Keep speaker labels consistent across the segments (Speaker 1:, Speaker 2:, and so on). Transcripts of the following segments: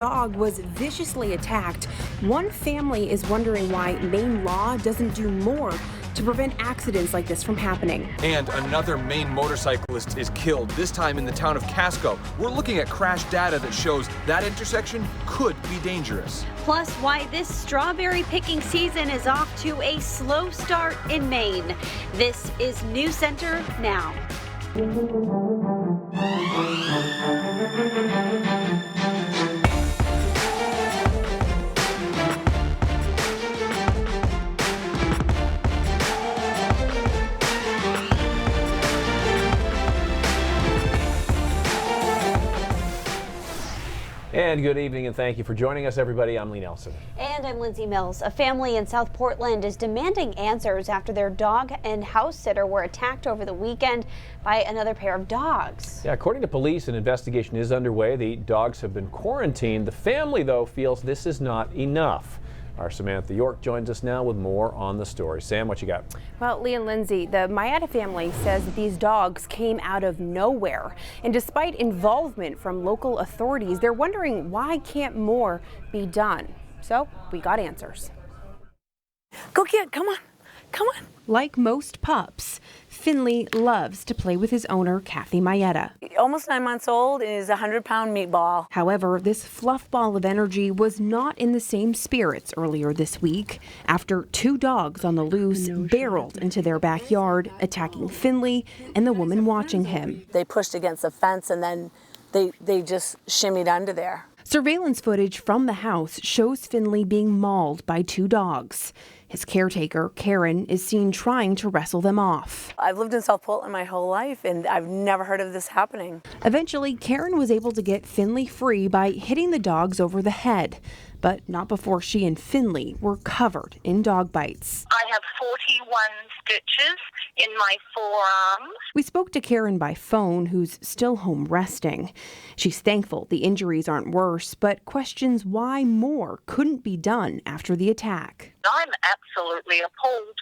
Speaker 1: Dog was viciously attacked. One family is wondering why Maine law doesn't do more to prevent accidents like this from happening.
Speaker 2: And another Maine motorcyclist is killed, this time in the town of Casco. We're looking at crash data that shows that intersection could be dangerous.
Speaker 3: Plus, why this strawberry picking season is off to a slow start in Maine. This is News Center now.
Speaker 4: And good evening, and thank you for joining us, everybody. I'm Lee Nelson.
Speaker 3: And I'm Lindsay Mills. A family in South Portland is demanding answers after their dog and house sitter were attacked over the weekend by another pair of dogs.
Speaker 4: Yeah, according to police, an investigation is underway. The dogs have been quarantined. The family, though, feels this is not enough. Our Samantha York joins us now with more on the story. Sam, what you got?
Speaker 1: Well, Lee and Lindsay, the Maeda family says that these dogs came out of nowhere. And despite involvement from local authorities, they're wondering why can't more be done? So we got answers.
Speaker 5: Go kid, come on, come on.
Speaker 1: Like most pups, Finley loves to play with his owner, Kathy Maeda.
Speaker 5: Almost 9 months old and is a 100-pound meatball.
Speaker 1: However, this fluff ball of energy was not in the same spirits earlier this week after two dogs on the loose barreled into their backyard, attacking Finley and the woman watching him.
Speaker 5: They pushed against the fence and then they just shimmied under there.
Speaker 1: Surveillance footage from the house shows Finley being mauled by two dogs. His caretaker, Karen, is seen trying to wrestle them off.
Speaker 5: I've lived in South Portland my whole life, and I've never heard of this happening.
Speaker 1: Eventually, Karen was able to get Finley free by hitting the dogs over the head, but not before she and Finley were covered in dog bites.
Speaker 6: I have 41 stitches in my forearms.
Speaker 1: We spoke to Karen by phone, who's still home resting. She's thankful the injuries aren't worse, but questions why more couldn't be done after the attack.
Speaker 6: I'm absolutely appalled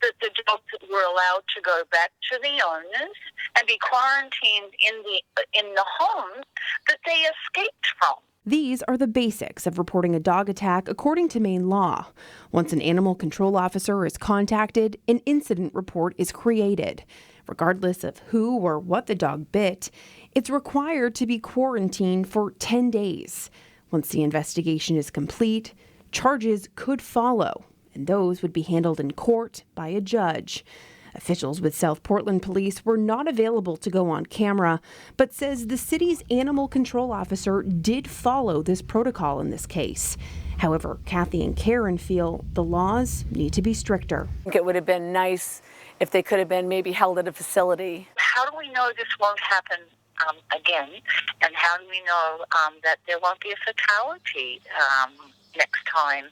Speaker 6: that the dogs were allowed to go back to the owners and be quarantined in the home that they escaped from.
Speaker 1: These are the basics of reporting a dog attack according to Maine law. Once an animal control officer is contacted, an incident report is created. Regardless of who or what the dog bit, it's required to be quarantined for 10 days. Once the investigation is complete, charges could follow, and those would be handled in court by a judge. Officials with South Portland Police were not available to go on camera, but says the city's animal control officer did follow this protocol in this case. However, Kathy and Karen feel the laws need to be stricter.
Speaker 5: I think it would have been nice if they could have been maybe held at a facility.
Speaker 6: How do we know this won't happen again? And how do we know that there won't be a fatality next time?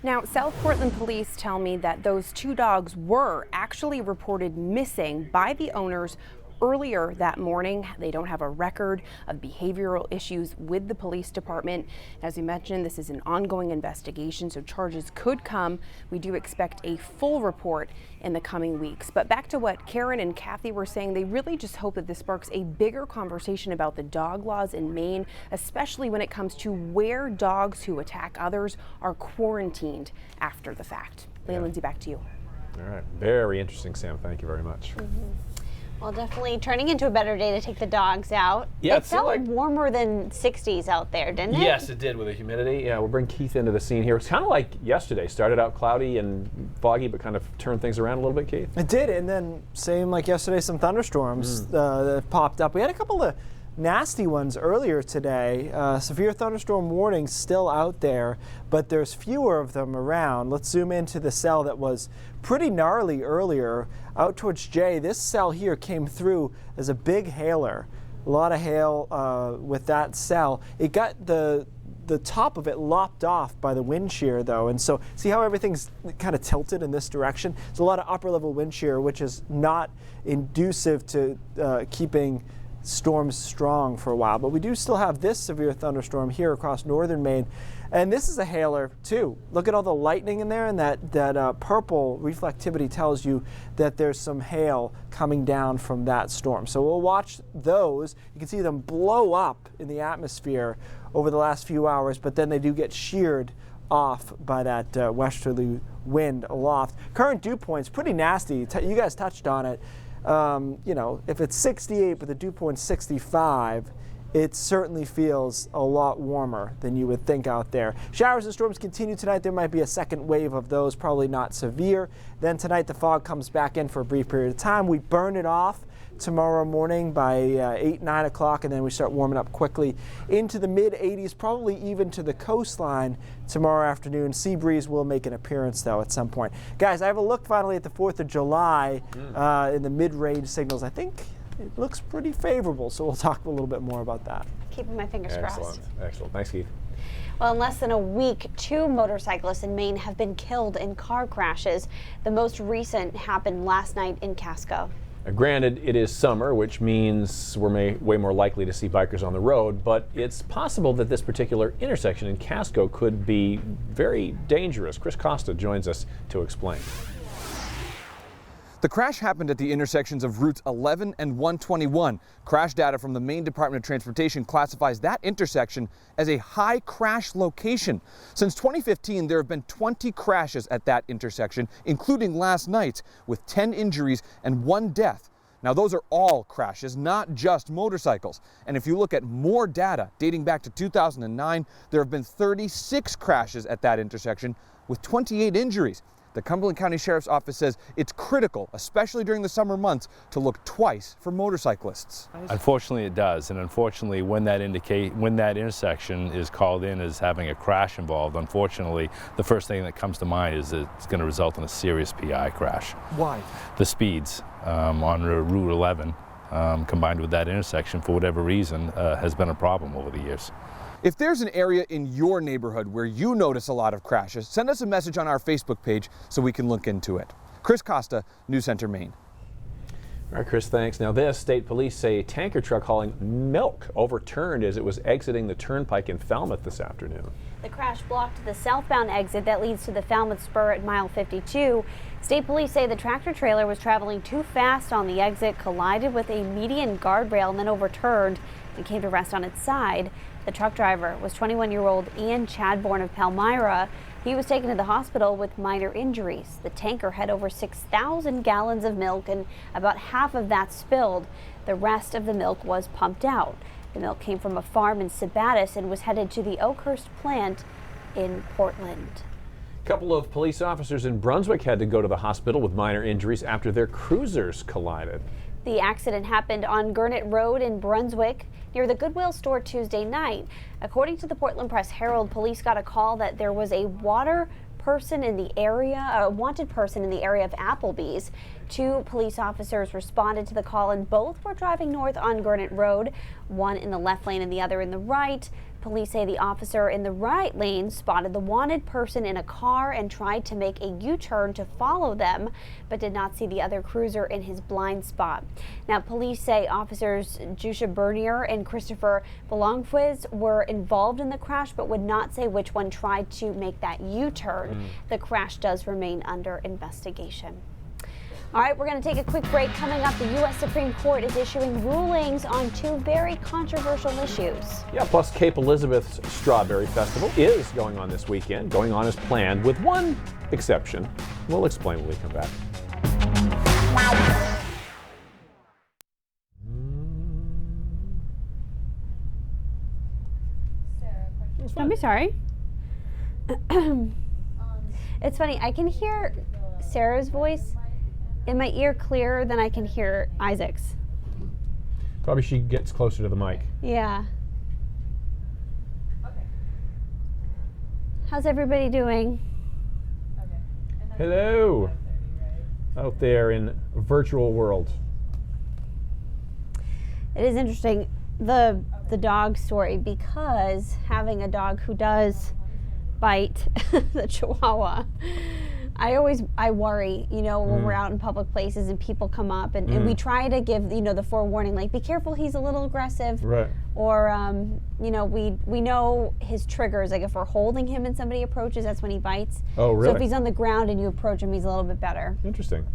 Speaker 1: Now, South Portland police tell me that those two dogs were actually reported missing by the owners earlier that morning. They don't have a record of behavioral issues with the police department. As we mentioned, this is an ongoing investigation, so charges could come. We do expect a full report in the coming weeks. But back to what Karen and Kathy were saying, they really just hope that this sparks a bigger conversation about the dog laws in Maine, especially when it comes to where dogs who attack others are quarantined after the fact. Lindsay, back to you.
Speaker 4: All right. Very interesting, Sam. Thank you very much.
Speaker 3: Well, definitely turning into a better day to take the dogs out.
Speaker 4: Yeah,
Speaker 3: it felt like warmer than 60s out there, didn't it?
Speaker 4: Yes, it did with the humidity. Yeah, we'll bring Keith into the scene here. It's kind of like yesterday. Started out cloudy and foggy, but kind of turned things around a little bit, Keith.
Speaker 7: It did, and then same like yesterday, some thunderstorms that popped up. We had a couple of nasty ones earlier today. Severe thunderstorm warnings still out there, but there's fewer of them around. Let's zoom into the cell that was pretty gnarly earlier out towards Jay. This cell here came through as a big hailer. A lot of hail with that cell. It got the top of it lopped off by the wind shear though, and so see how everything's kind of tilted in this direction? There's a lot of upper level wind shear, which is not inducive to keeping storms strong for a while, but we do still have this severe thunderstorm here across northern Maine. And this is a hailer too. Look at all the lightning in there, and that purple reflectivity tells you that there's some hail coming down from that storm. So we'll watch those. You can see them blow up in the atmosphere over the last few hours, but then they do get sheared off by that westerly wind aloft. Current dew point's pretty nasty. You guys touched on it. You know, if it's 68 but the dew point's 65, it certainly feels a lot warmer than you would think out there. Showers and storms continue tonight. There might be a second wave of those, probably not severe. Then tonight the fog comes back in for a brief period of time. We burn it off tomorrow morning by 8, 9 o'clock, and then we start warming up quickly into the mid-80s, probably even to the coastline tomorrow afternoon. Sea breeze will make an appearance, though, at some point. Guys, I have a look finally at the 4th of July in the mid-range signals. I think it looks pretty favorable, so we'll talk a little bit more about that.
Speaker 3: Keeping my fingers crossed.
Speaker 4: Excellent. Thanks, Keith.
Speaker 3: Well, in less than a week, 2 motorcyclists in Maine have been killed in car crashes. The most recent happened last night in Casco.
Speaker 4: Granted, it is summer, which means we're way more likely to see bikers on the road, but it's possible that this particular intersection in Casco could be very dangerous. Chris Costa joins us to explain.
Speaker 2: The crash happened at the intersections of routes 11 and 121. Crash data from the Maine Department of Transportation classifies that intersection as a high crash location. Since 2015, there have been 20 crashes at that intersection, including last night, with 10 injuries and 1 death. Now, those are all crashes, not just motorcycles. And if you look at more data dating back to 2009, there have been 36 crashes at that intersection with 28 injuries. The Cumberland County Sheriff's Office says it's critical, especially during the summer months, to look twice for motorcyclists.
Speaker 8: Unfortunately, it does, and unfortunately, when that intersection is called in as having a crash involved, unfortunately, the first thing that comes to mind is that it's going to result in a serious PI crash.
Speaker 7: Why?
Speaker 8: The speeds on Route 11, combined with that intersection, for whatever reason, has been a problem over the years.
Speaker 2: If there's an area in your neighborhood where you notice a lot of crashes, send us a message on our Facebook page so we can look into it. Chris Costa, News Center, Maine.
Speaker 4: All right, Chris, thanks. Now this, state police say a tanker truck hauling milk overturned as it was exiting the turnpike in Falmouth this afternoon.
Speaker 3: The crash blocked the southbound exit that leads to the Falmouth Spur at mile 52. State police say the tractor trailer was traveling too fast on the exit, collided with a median guardrail, and then overturned and came to rest on its side. The truck driver was 21-year-old Ian Chadbourne of Palmyra. He was taken to the hospital with minor injuries. The tanker had over 6,000 gallons of milk, and about half of that spilled. The rest of the milk was pumped out. The milk came from a farm in Sabattis and was headed to the Oakhurst plant in Portland.
Speaker 4: A couple of police officers in Brunswick had to go to the hospital with minor injuries after their cruisers collided.
Speaker 3: The accident happened on Gurnett Road in Brunswick near the Goodwill store Tuesday night. According to the Portland Press Herald, police got a call that there was a wanted person in the area of Applebee's. 2 police officers responded to the call, and both were driving north on Gurnett Road, one in the left lane and the other in the right. Police say the officer in the right lane spotted the wanted person in a car and tried to make a U-turn to follow them, but did not see the other cruiser in his blind spot. Now, police say officers Jusha Bernier and Christopher Belongfuiz were involved in the crash, but would not say which one tried to make that U-turn. The crash does remain under investigation. All right, we're going to take a quick break. Coming up, the U.S. Supreme Court is issuing rulings on 2 very controversial issues.
Speaker 4: Yeah, plus Cape Elizabeth's Strawberry Festival is going on this weekend, going on as planned, with one exception. We'll explain when we come back.
Speaker 3: Don't be sorry. It's funny, I can hear Sarah's voice in my ear clearer than I can hear Isaac's.
Speaker 4: Probably she gets closer to the mic.
Speaker 3: Yeah. How's everybody doing?
Speaker 4: Hello, out there in virtual world.
Speaker 3: It is interesting, the dog story, because having a dog who does bite the Chihuahua, I worry, when we're out in public places and people come up and we try to give, the forewarning, like, be careful, he's a little aggressive.
Speaker 4: Right.
Speaker 3: Or, we know his triggers. Like, if we're holding him and somebody approaches, that's when he bites.
Speaker 4: Oh, really?
Speaker 3: So if he's on the ground and you approach him, he's a little bit better.
Speaker 4: Interesting.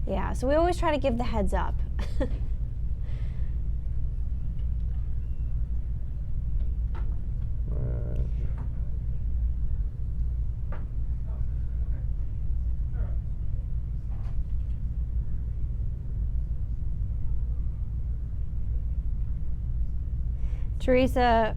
Speaker 3: Yeah, so we always try to give the heads up. Teresa,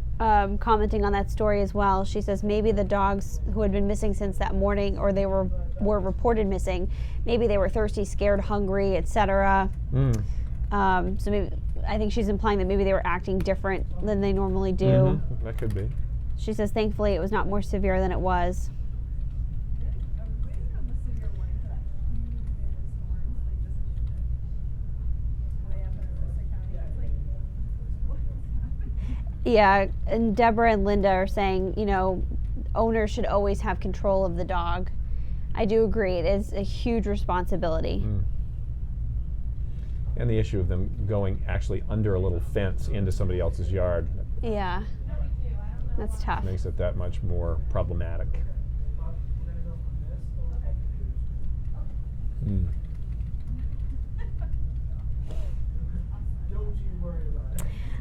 Speaker 3: commenting on that story as well, she says maybe the dogs who had been missing since that morning, or they were reported missing, maybe they were thirsty, scared, hungry, etc. So maybe, I think she's implying that maybe they were acting different than they normally do.
Speaker 4: That could be.
Speaker 3: She says thankfully it was not more severe than it was. Yeah, and Deborah and Linda are saying, owners should always have control of the dog. I do agree. It is a huge responsibility.
Speaker 4: And the issue of them going actually under a little fence into somebody else's yard.
Speaker 3: Yeah, that's tough.
Speaker 4: Makes it that much more problematic.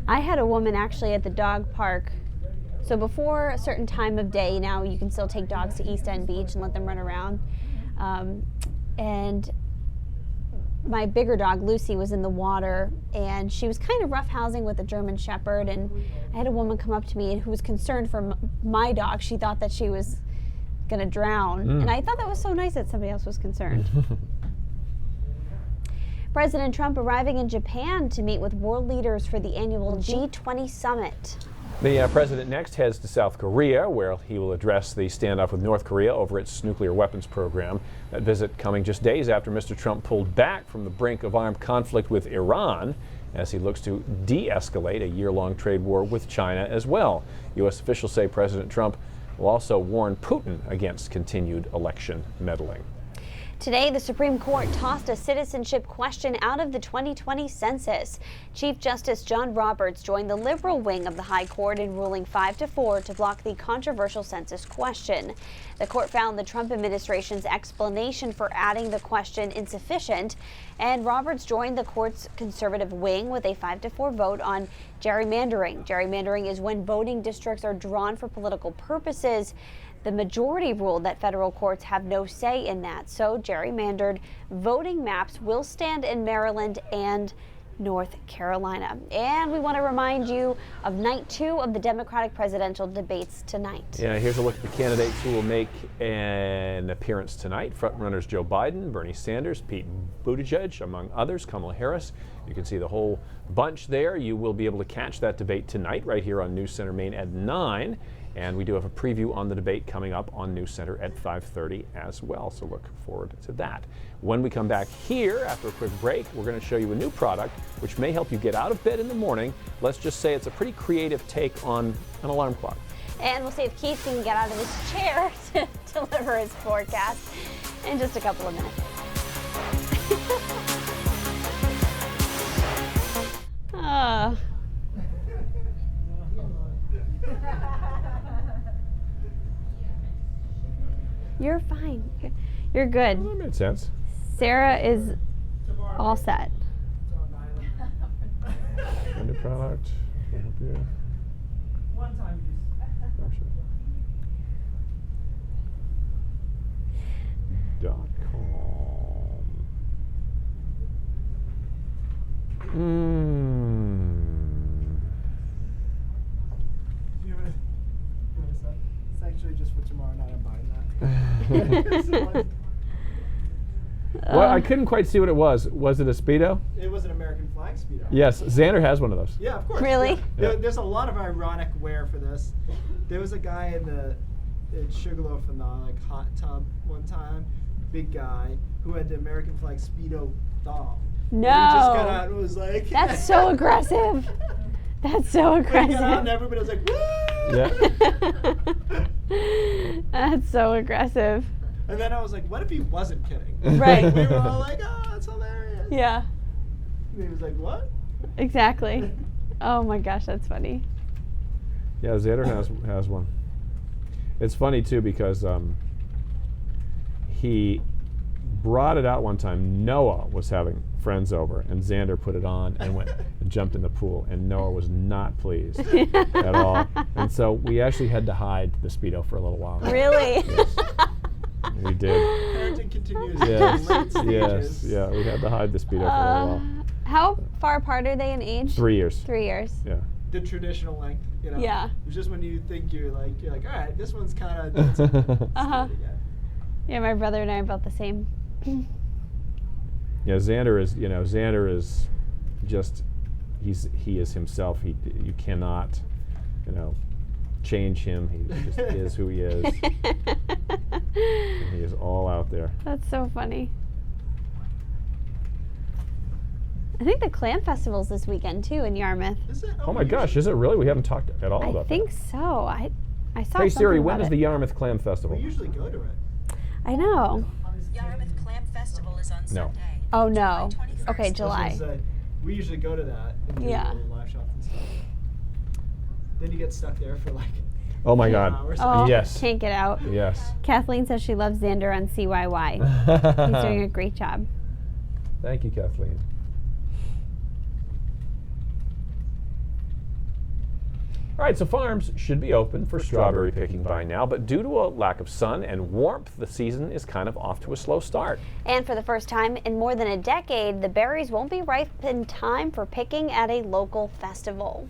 Speaker 3: I had a woman actually at the dog park. So before a certain time of day, now you can still take dogs to East End Beach and let them run around. And my bigger dog, Lucy, was in the water, and she was kind of roughhousing with a German Shepherd. And I had a woman come up to me who was concerned for my dog. She thought that she was going to drown. And I thought that was so nice that somebody else was concerned. President Trump arriving in Japan to meet with world leaders for the annual G20 summit.
Speaker 4: The president next heads to South Korea, where he will address the standoff with North Korea over its nuclear weapons program. That visit coming just days after Mr. Trump pulled back from the brink of armed conflict with Iran, as he looks to de-escalate a year-long trade war with China as well. U.S. officials say President Trump will also warn Putin against continued election meddling.
Speaker 3: Today, the Supreme Court tossed a citizenship question out of the 2020 census. Chief Justice John Roberts joined the liberal wing of the High Court in ruling 5-4 to block the controversial census question. The court found the Trump administration's explanation for adding the question insufficient, and Roberts joined the court's conservative wing with a 5-4 vote on gerrymandering. Gerrymandering is when voting districts are drawn for political purposes. The majority ruled that federal courts have no say in that, so gerrymandered voting maps will stand in Maryland and North Carolina. And we want to remind you of night 2 of the Democratic presidential debates tonight.
Speaker 4: Yeah, here's a look at the candidates who will make an appearance tonight. Frontrunners Joe Biden, Bernie Sanders, Pete Buttigieg, among others, Kamala Harris. You can see the whole bunch there. You will be able to catch that debate tonight right here on News Center Maine at 9. And we do have a preview on the debate coming up on News Center at 5:30 as well, so look forward to that. When we come back here after a quick break, we're going to show you a new product which may help you get out of bed in the morning. Let's just say it's a pretty creative take on an alarm clock.
Speaker 3: And we'll see if Keith can get out of his chair to deliver his forecast in just a couple of minutes. You're fine. You're good.
Speaker 4: Well, that made sense.
Speaker 3: Sarah is all set.
Speaker 4: A new product.
Speaker 7: One time use.
Speaker 4: .com.
Speaker 7: It's actually just for tomorrow night. I'm buying that.
Speaker 4: Well, I couldn't quite see what it was. Was it a Speedo?
Speaker 7: It was an American flag Speedo.
Speaker 4: Yes, Xander has one of those.
Speaker 7: Yeah, of course.
Speaker 3: Really?
Speaker 7: Yeah. There's a lot of ironic wear for this. There was a guy in Sugarloaf in the hot tub one time, big guy, who had the American flag Speedo thong.
Speaker 3: No.
Speaker 7: And he just got out and was like,
Speaker 3: That's so aggressive. That's so
Speaker 7: he got out and
Speaker 3: aggressive.
Speaker 7: everybody was like, woo!
Speaker 4: Yeah.
Speaker 3: That's so aggressive.
Speaker 7: And then I was like, what if he wasn't kidding?
Speaker 3: Right.
Speaker 7: We were all like, oh, that's hilarious.
Speaker 3: Yeah,
Speaker 7: And he was like, what?
Speaker 3: exactly. Oh my gosh, that's funny.
Speaker 4: Yeah, Xander has one. It's funny too because he brought it out one time. Noah was having friends over, and Xander put it on and went and jumped in the pool, and Noah was not pleased at all. And so we actually had to hide the Speedo for a little while.
Speaker 3: Really?
Speaker 4: Yes. We did.
Speaker 7: Parenting continues.
Speaker 4: Yes,
Speaker 7: Late stages.
Speaker 4: yeah, we had to hide the Speedo for a little while.
Speaker 3: How far apart are they in age?
Speaker 4: 3 years.
Speaker 3: 3 years.
Speaker 4: Yeah.
Speaker 7: The traditional length, you know.
Speaker 3: Yeah.
Speaker 7: It's just when you think you're like, all right, this one's kind of.
Speaker 3: Uh-huh. Yeah, my brother and I are about the same.
Speaker 4: Yeah, Xander is just, he is himself. You cannot, change him. He just is who he is. And he is all out there.
Speaker 3: That's so funny. I think the Clam Festival's this weekend too in Yarmouth.
Speaker 7: Is it?
Speaker 4: Oh my gosh, is it really? We haven't talked at all about
Speaker 3: I think so. I saw
Speaker 4: that. Hey
Speaker 3: something
Speaker 4: Siri,
Speaker 3: about
Speaker 4: when is
Speaker 3: it.
Speaker 4: the Yarmouth Clam Festival?
Speaker 7: We usually go to it.
Speaker 3: I know.
Speaker 9: Yarmouth Clam Festival is on
Speaker 4: No.
Speaker 9: Sunday.
Speaker 3: Oh no.
Speaker 9: July 21st.
Speaker 3: Okay,
Speaker 7: I was
Speaker 3: July.
Speaker 7: gonna say, we usually go to that and do
Speaker 3: Yeah.
Speaker 7: little live shots and stuff. Then you get stuck there for like
Speaker 4: Oh my
Speaker 7: 8
Speaker 4: God.
Speaker 7: hours.
Speaker 3: Oh,
Speaker 4: Yes.
Speaker 3: can't get out.
Speaker 4: Yes.
Speaker 3: Kathleen says she loves Xander on CYY. He's doing a great job.
Speaker 4: Thank you, Kathleen. All right, so farms should be open for strawberry picking by now, but due to a lack of sun and warmth, the season is kind of off to a slow start.
Speaker 3: And for the first time in more than a decade, the berries won't be ripe in time for picking at a local festival.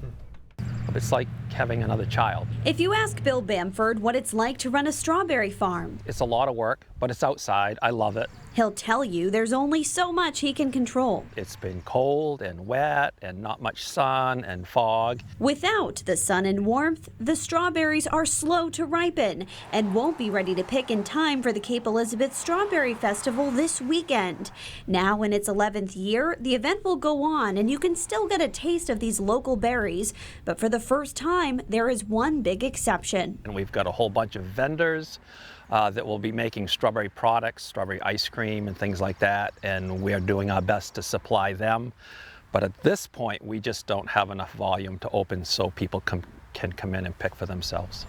Speaker 10: It's like having another child.
Speaker 11: If you ask Bill Bamford what it's like to run a strawberry farm,
Speaker 10: It's a lot of work, but it's outside. I love it.
Speaker 11: he'll tell you there's only so much he can control.
Speaker 10: It's been cold and wet and not much sun and fog.
Speaker 11: Without the sun and warmth, the strawberries are slow to ripen and won't be ready to pick in time for the Cape Elizabeth Strawberry Festival this weekend. Now in its 11th year, the event will go on and you can still get a taste of these local berries, but for the first time, there is one big exception.
Speaker 10: And we've got a whole bunch of vendors that will be making strawberry products, strawberry ice cream and things like that, and we are doing our best to supply them. But at this point, we just don't have enough volume to open so people can come in and pick for themselves.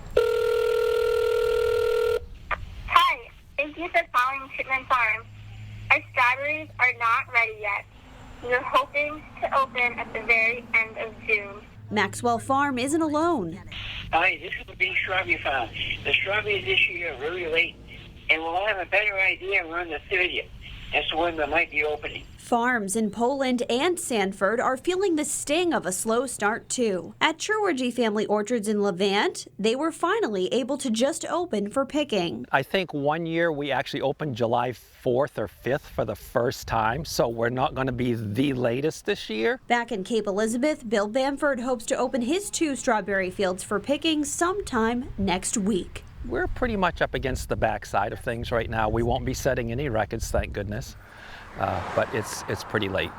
Speaker 6: Hi, thank you for calling Chipman Farm. Our strawberries are not ready yet. We're hoping to open at the very end of June.
Speaker 11: Maxwell Farm isn't alone.
Speaker 12: Hi, this is the Big Strawberry Farm. The strawberries this year are really late, and we'll have a better idea around the 30th as to when they might be opening.
Speaker 11: Farms in Poland and Sanford are feeling the sting of a slow start too. At Cherwargy Family Orchards in Levant, they were finally able to just open for picking.
Speaker 10: I think one year we actually opened July 4th or 5th for the first time, so we're not going to be the latest this year.
Speaker 11: Back in Cape Elizabeth, Bill Bamford hopes to open his 2 strawberry fields for picking sometime next week.
Speaker 10: We're pretty much up against the backside of things right now. We won't be setting any records, thank goodness, but it's pretty late.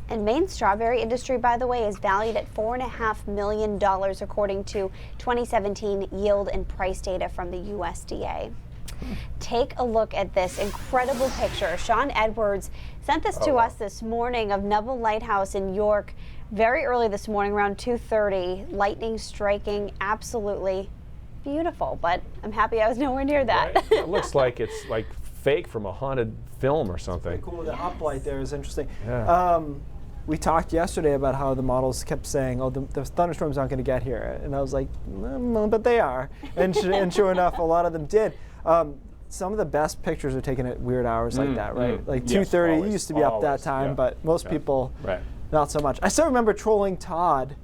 Speaker 3: And Maine's strawberry industry, by the way, is valued at $4.5 million according to 2017 yield and price data from the USDA. Take a look at this incredible picture. Sean Edwards sent this to us this morning of Neville Lighthouse in York very early this morning around 2:30. Lightning striking, absolutely beautiful, but I'm happy I was nowhere near that.
Speaker 4: Right? It looks like it's like fake from a haunted film or something.
Speaker 7: Cool. The uplight there is interesting.
Speaker 4: Yeah.
Speaker 7: We talked yesterday about how the models kept saying, "Oh, the thunderstorms aren't going to get here," and I was like, "But they are," and sure enough, a lot of them did. Some of the best pictures are taken at weird hours like that, right? Like 2:30. You used to be up that time, but most people, not so much. I still remember trolling Todd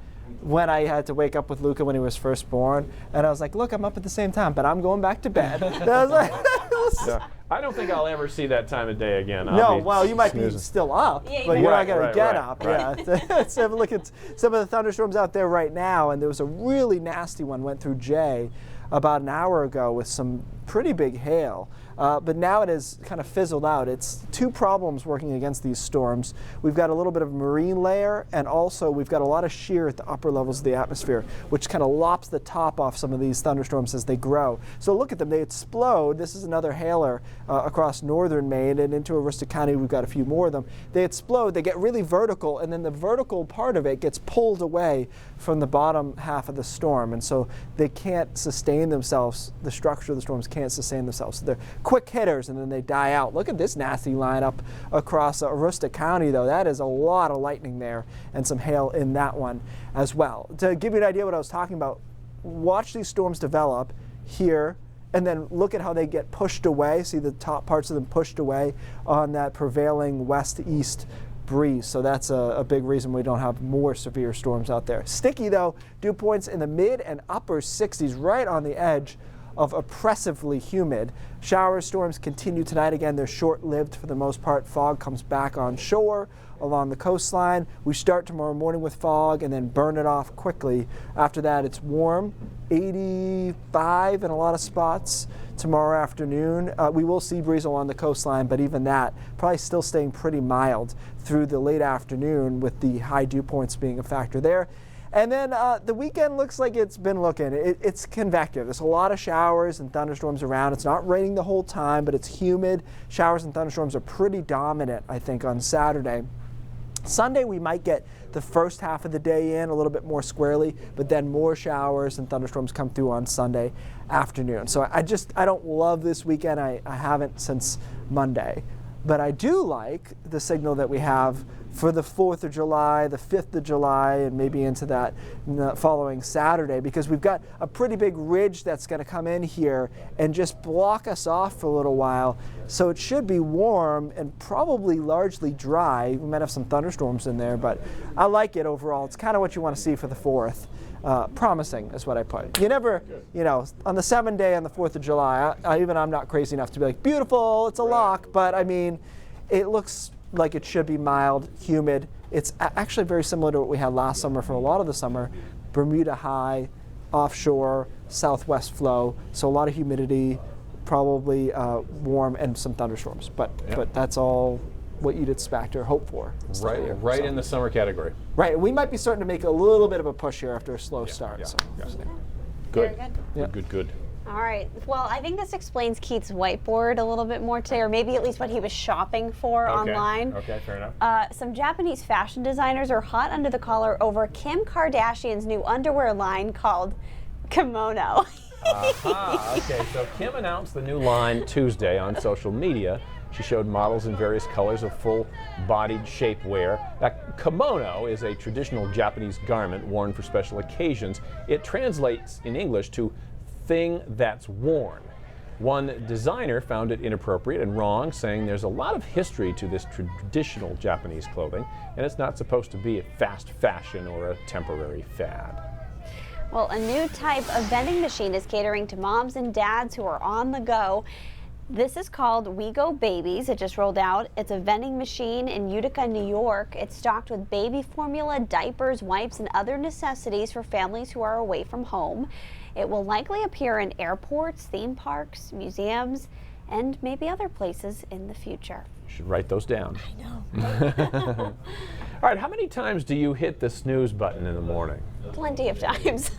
Speaker 7: when I had to wake up with Luca when he was first born, and I was like, "Look, I'm up at the same time, but I'm going back to bed." And I was like,
Speaker 4: I don't think I'll ever see that time of day again.
Speaker 7: No, well, you might be still up, but you're not going to get up.
Speaker 4: Right.
Speaker 7: Yeah. Let's have a look at some of the thunderstorms out there right now. And there was a really nasty one went through Jay about an hour ago with some pretty big hail. But now it has kind of fizzled out. It's two problems working against these storms. We've got a little bit of marine layer, and also we've got a lot of shear at the upper levels of the atmosphere, which kind of lops the top off some of these thunderstorms as they grow. So look at them, they explode. This is another hailer across northern Maine and into Aroostook County. We've got a few more of them. They explode, they get really vertical, and then the vertical part of it gets pulled away from the bottom half of the storm. And so they can't sustain themselves. The structure of the storms can't sustain themselves. So they're quick hitters and then they die out. Look at this nasty lineup across Aroostook County, though. That is a lot of lightning there and some hail in that one as well. To give you an idea what I was talking about, watch these storms develop here and then look at how they get pushed away. See the top parts of them pushed away on that prevailing west-east breeze. So that's a big reason we don't have more severe storms out there. Sticky, though, dew points in the mid and upper 60s, right on the edge of oppressively humid. Shower storms continue tonight. Again, they're short-lived for the most part. Fog comes back on shore along the coastline. We start tomorrow morning with fog and then burn it off quickly. After that, it's warm, 85 in a lot of spots tomorrow afternoon. We will see breeze along the coastline, but even that probably still staying pretty mild through the late afternoon, with the high dew points being a factor there. And then the weekend looks like it's been looking. It's convective. There's a lot of showers and thunderstorms around. It's not raining the whole time, but it's humid. Showers and thunderstorms are pretty dominant, I think, on Saturday. Sunday, we might get the first half of the day in a little bit more squarely, but then more showers and thunderstorms come through on Sunday afternoon. So I don't love this weekend. I haven't since Monday. But I do like the signal that we have for the 4th of July, the 5th of July, and maybe into that following Saturday, because we've got a pretty big ridge that's going to come in here and just block us off for a little while. So it should be warm and probably largely dry. We might have some thunderstorms in there, but I like it overall. It's kind of what you want to see for the 4th. Promising is what I put. You never, on the 7th day on the 4th of July, I'm not crazy enough to be like, beautiful, it's a lock, but I mean, it looks like it should be mild, humid. It's actually very similar to what we had last summer for a lot of the summer. Bermuda high, offshore, southwest flow, so a lot of humidity, probably warm and some thunderstorms, but that's all what you'd expect or hope for.
Speaker 4: Right in the summer category.
Speaker 7: Right, we might be starting to make a little bit of a push here after a slow start. So.
Speaker 4: Good.
Speaker 3: Very
Speaker 4: Good. Good.
Speaker 3: All right. Well, I think this explains Keith's whiteboard a little bit more today, or maybe at least what he was shopping for online.
Speaker 4: Okay, fair enough.
Speaker 3: Some Japanese fashion designers are hot under the collar over Kim Kardashian's new underwear line called Kimono.
Speaker 4: Okay, so Kim announced the new line Tuesday on social media. She showed models in various colors of full-bodied shapewear. That kimono is a traditional Japanese garment worn for special occasions. It translates in English to thing that's worn. One designer found it inappropriate and wrong, saying there's a lot of history to this traditional Japanese clothing, and it's not supposed to be a fast fashion or a temporary fad.
Speaker 3: Well, a new type of vending machine is catering to moms and dads who are on the go. This is called We Go Babies. It just rolled out. It's a vending machine in Utica, New York. It's stocked with baby formula, diapers, wipes, and other necessities for families who are away from home. It will likely appear in airports, theme parks, museums, and maybe other places in the future.
Speaker 4: You should write those down.
Speaker 3: I know.
Speaker 4: All right, how many times do you hit the snooze button in the morning?
Speaker 3: Plenty of times.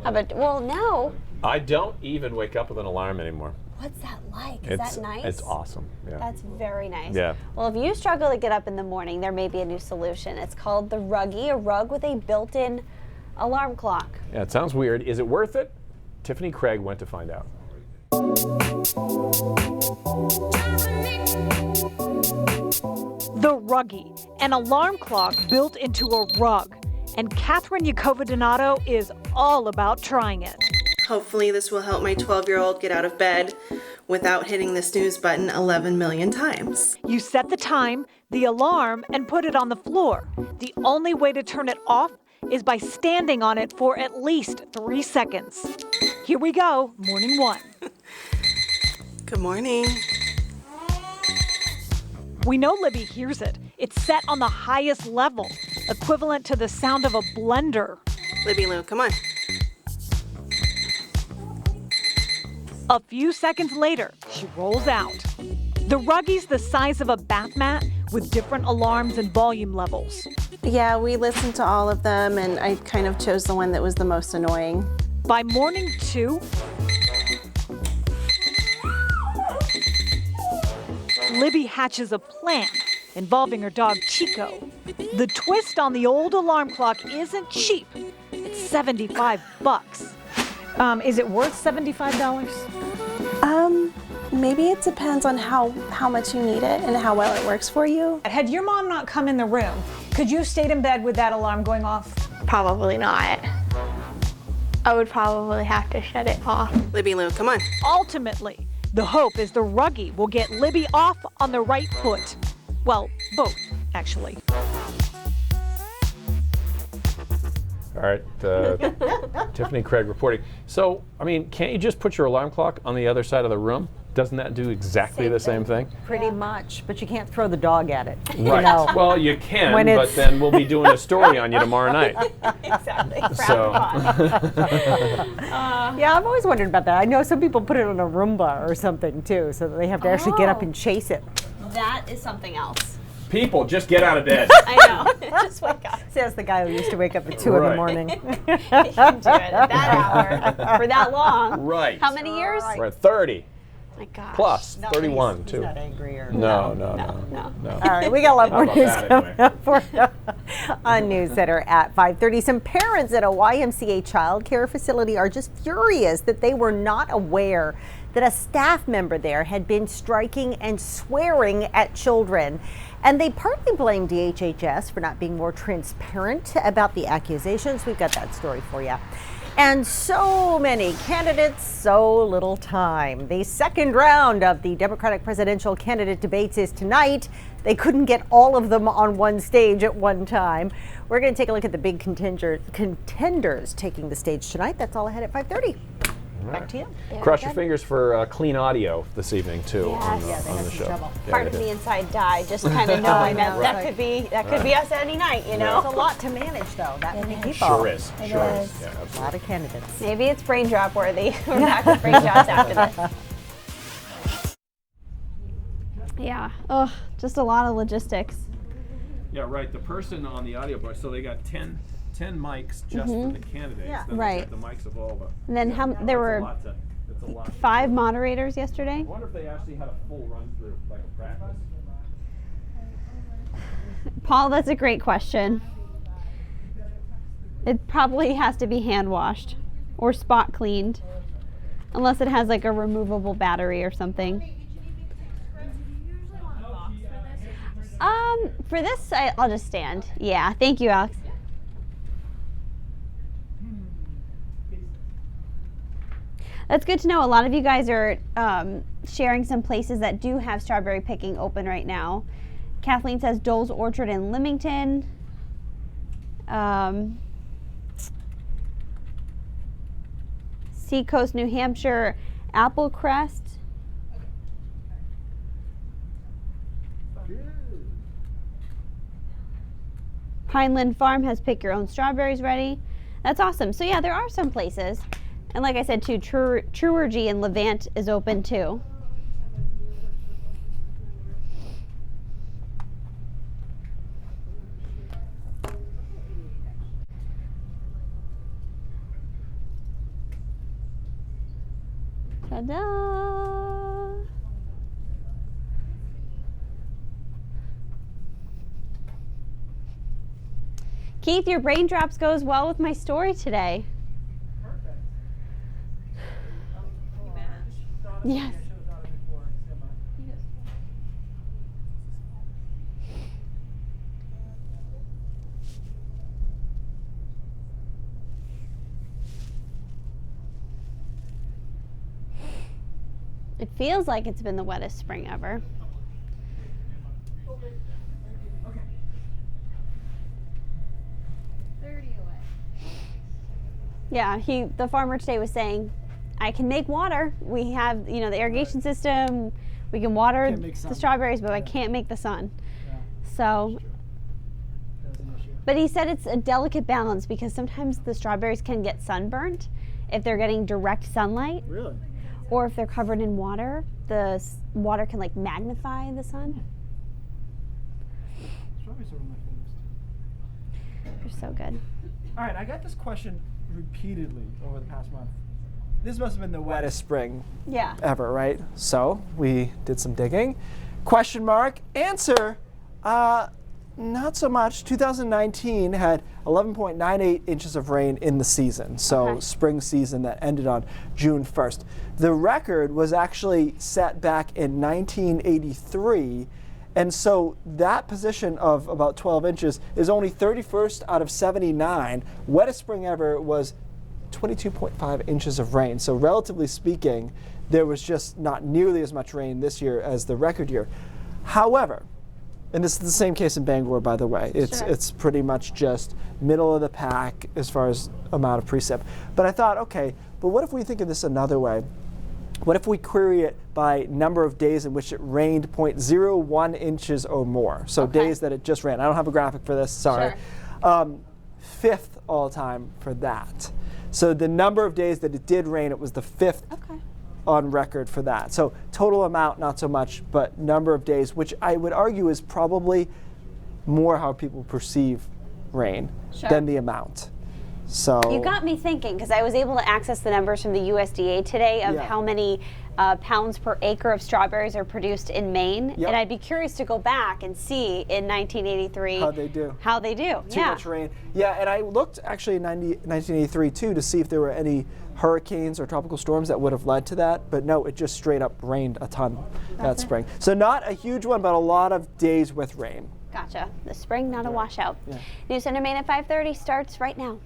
Speaker 3: Well, no.
Speaker 4: I don't even wake up with an alarm anymore.
Speaker 3: What's that like? Is that nice?
Speaker 4: It's awesome. Yeah.
Speaker 3: That's very nice.
Speaker 4: Yeah.
Speaker 3: Well, if you struggle to get up in the morning, there may be a new solution. It's called the Ruggie, a rug with a built-in alarm clock.
Speaker 4: Yeah, it sounds weird. Is it worth it? Tiffany Craig went to find out.
Speaker 13: The Ruggie, an alarm clock built into a rug. And Catherine Yakova-Donato is all about trying it.
Speaker 14: Hopefully this will help my 12-year-old get out of bed without hitting the snooze button 11 million times.
Speaker 13: You set the time, the alarm, and put it on the floor. The only way to turn it off is by standing on it for at least 3 seconds. Here we go, morning one.
Speaker 14: Good morning.
Speaker 13: We know Libby hears it. It's set on the highest level, equivalent to the sound of a blender.
Speaker 14: Libby Lou, come on.
Speaker 13: A few seconds later, she rolls out. The Ruggy's the size of a bath mat with different alarms and volume levels.
Speaker 14: Yeah, we listened to all of them, and I kind of chose the one that was the most annoying.
Speaker 13: By morning 2, Libby hatches a plan involving her dog Chico. The twist on the old alarm clock isn't cheap. It's $75. Is it worth $75?
Speaker 14: Maybe it depends on how much you need it and how well it works for you.
Speaker 13: Had your mom not come in the room, could you have stayed in bed with that alarm going off?
Speaker 15: Probably not. I would probably have to shut it off.
Speaker 14: Libby Lou, come on.
Speaker 13: Ultimately, the hope is the Ruggy will get Libby off on the right foot. Well, both, actually.
Speaker 4: All right, Tiffany Craig reporting. So, I mean, can't you just put your alarm clock on the other side of the room? Doesn't that do exactly the same thing?
Speaker 16: Pretty much, but you can't throw the dog at it.
Speaker 4: Right.
Speaker 16: You know.
Speaker 4: Well, you can, but then we'll be doing a story on you tomorrow night.
Speaker 16: Exactly.
Speaker 4: So.
Speaker 16: Yeah, I've always wondered about that. I know some people put it on a Roomba or something too, so that they have to actually get up and chase it.
Speaker 3: That is something else.
Speaker 4: People, just get out of bed.
Speaker 3: I know. Just wake up.
Speaker 16: Says the guy who used to wake up at 2 in the morning.
Speaker 3: You can do it at that hour for that long.
Speaker 4: Right.
Speaker 3: How many years?
Speaker 4: We're at 30.
Speaker 3: My gosh.
Speaker 4: Plus,
Speaker 16: No,
Speaker 4: 31
Speaker 16: he's
Speaker 4: too.
Speaker 16: not angry or
Speaker 4: No.
Speaker 16: All right, we got a lot more news coming up for you on News Center at 5:30. Some parents at a YMCA child care facility are just furious that they were not aware that a staff member there had been striking and swearing at children. And they partly blame DHHS for not being more transparent about the accusations. We've got that story for you. And so many candidates, so little time. The second round of the Democratic presidential candidate debates is tonight. They couldn't get all of them on one stage at one time. We're going to take a look at the big contenders taking the stage tonight. That's all ahead at 5:30. Back to you.
Speaker 4: Cross your fingers for clean audio this evening too on the show.
Speaker 3: Part of me inside died, just kind of knowing that could be us any night, you know.
Speaker 16: It's a lot to manage, though. That many people.
Speaker 4: Sure is.
Speaker 3: It
Speaker 4: Sure
Speaker 3: is.
Speaker 4: is. Yeah, absolutely.
Speaker 16: A lot of candidates.
Speaker 3: Maybe it's brain drop worthy. We're back with brain drops after this. Yeah. Oh, just a lot of logistics.
Speaker 4: Yeah, right. The person on the audio board, so they got 10 mics just for the candidates.
Speaker 3: Yeah.
Speaker 4: Then
Speaker 3: Right.
Speaker 4: The mics of all of us.
Speaker 3: And then there were 5 moderators yesterday.
Speaker 4: I wonder if they actually had a full run through, like a practice.
Speaker 3: Paul, that's a great question. It probably has to be hand washed or spot cleaned, unless it has like a removable battery or something. For this, I'll just stand. Yeah, thank you, Alex. That's good to know. A lot of you guys are sharing some places that do have strawberry picking open right now. Kathleen says Dole's Orchard in Leamington. Seacoast, New Hampshire, Applecrest. Pineland Farm has pick your own strawberries ready. That's awesome. So yeah, there are some places. And like I said too, Truergy in Levant is open too. Ta-da! Keith, your brain drops goes well with my story today. Perfect. Yes. It feels like it's been the wettest spring ever. Yeah, the farmer today was saying I can make water. We have, the irrigation system. We can water the strawberries, but I can't make the sun. So, but he said it's a delicate balance because sometimes the strawberries can get sunburned if they're getting direct sunlight.
Speaker 7: Really?
Speaker 3: Or if they're covered in water, the water can like magnify the sun.
Speaker 7: Strawberries are one of my favorites.
Speaker 3: They're so good.
Speaker 7: All right, I got this question repeatedly over the past month. This must have been the wettest spring ever, right? So we did some digging. Question mark, answer, not so much. 2019 had 11.98 inches of rain in the season, so spring season that ended on June 1st. The record was actually set back in 1983, and so that position of about 12 inches is only 31st out of 79. Wettest spring ever was 22.5 inches of rain. So relatively speaking, there was just not nearly as much rain this year as the record year. However, and this is the same case in Bangor, by the way. It's pretty much just middle of the pack as far as amount of precip. But I thought, okay, but what if we think of this another way? What if we query it by number of days in which it rained 0.01 inches or more? So days that it just ran. I don't have a graphic for this, sorry. Fifth all time for that. So the number of days that it did rain, it was the fifth on record for that. So total amount, not so much, but number of days, which I would argue is probably more how people perceive rain than the amount. So
Speaker 3: you got me thinking, because I was able to access the numbers from the USDA today of how many pounds per acre of strawberries are produced in Maine. And I'd be curious to go back and see in 1983 how they do.
Speaker 7: Too much rain. Yeah, and I looked actually in 1983 too to see if there were any hurricanes or tropical storms that would have led to that, but no, it just straight up rained a ton that spring. So not a huge one, but a lot of days with rain.
Speaker 3: Gotcha. The spring, not a washout. News Center Maine at 5:30 starts right now.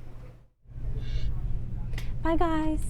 Speaker 3: Bye, guys.